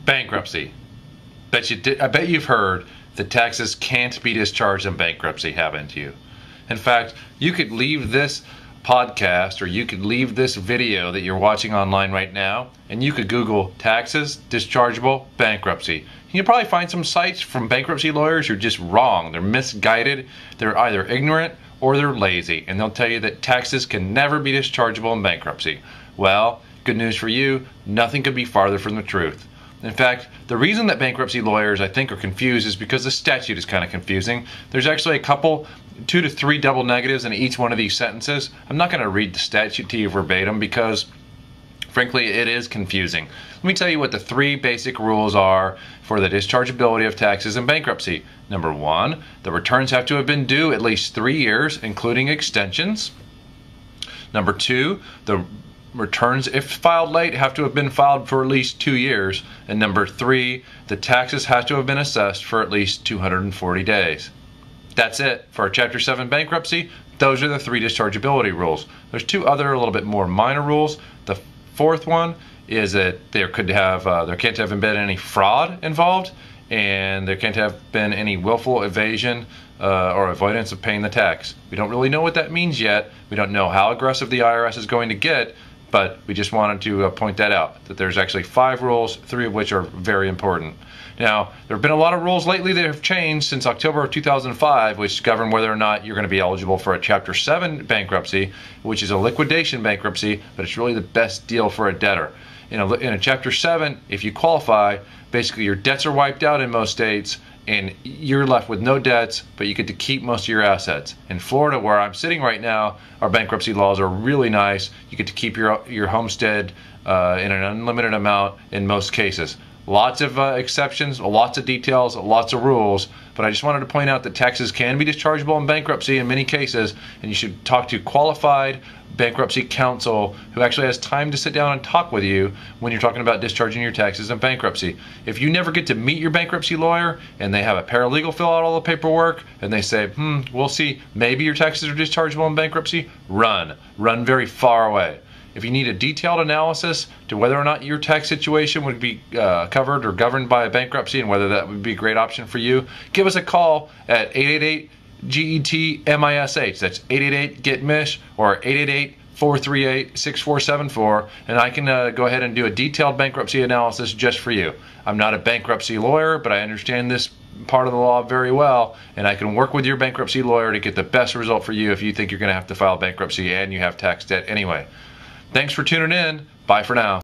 Bankruptcy. I bet you've heard that taxes can't be discharged in bankruptcy, haven't you? In fact, you could leave this podcast or you could leave this video that you're watching online right now and you could Google taxes, dischargeable, bankruptcy. You'll probably find some sites from bankruptcy lawyers who are just wrong. They're misguided, they're either ignorant or they're lazy, and they'll tell you that taxes can never be dischargeable in bankruptcy. Well, good news for you, nothing could be farther from the truth. In fact, the reason that bankruptcy lawyers, I think, are confused is because the statute is kind of confusing. There's actually a couple, 2 to 3 double negatives in each one of these sentences. I'm not going to read the statute to you verbatim because, frankly, it is confusing. Let me tell you what the 3 basic rules are for the dischargeability of taxes in bankruptcy. Number 1, the returns have to have been due at least 3 years, including extensions. Number 2, the returns, if filed late, have to have been filed for at least 2 years. And number 3, the taxes have to have been assessed for at least 240 days. That's it for our Chapter 7 bankruptcy. Those are the 3 dischargeability rules. There's 2 other a little bit more minor rules. The 4th one is that there can't have been any fraud involved, and there can't have been any willful evasion or avoidance of paying the tax. We don't really know what that means yet. We don't know how aggressive the IRS is going to get, but we just wanted to point that out, that there's actually 5 rules, 3 of which are very important. Now, there have been a lot of rules lately that have changed since October of 2005, which govern whether or not you're going to be eligible for a Chapter 7 bankruptcy, which is a liquidation bankruptcy, but it's really the best deal for a debtor. In a Chapter 7, if you qualify, basically your debts are wiped out in most states, and you're left with no debts, but you get to keep most of your assets. In Florida, where I'm sitting right now, our bankruptcy laws are really nice. You get to keep your homestead in an unlimited amount in most cases. Lots of exceptions, lots of details, lots of rules, but I just wanted to point out that taxes can be dischargeable in bankruptcy in many cases, and you should talk to qualified bankruptcy counsel who actually has time to sit down and talk with you when you're talking about discharging your taxes in bankruptcy. If you never get to meet your bankruptcy lawyer and they have a paralegal fill out all the paperwork and they say, we'll see, maybe your taxes are dischargeable in bankruptcy, run very far away. If you need a detailed analysis to whether or not your tax situation would be covered or governed by a bankruptcy and whether that would be a great option for you, give us a call at 888-GET-MISH. That's 888-GET-MISH or 888-438-6474, and I can go ahead and do a detailed bankruptcy analysis just for you. I'm not a bankruptcy lawyer, but I understand this part of the law very well, and I can work with your bankruptcy lawyer to get the best result for you if you think you're going to have to file bankruptcy and you have tax debt anyway. Thanks for tuning in. Bye for now.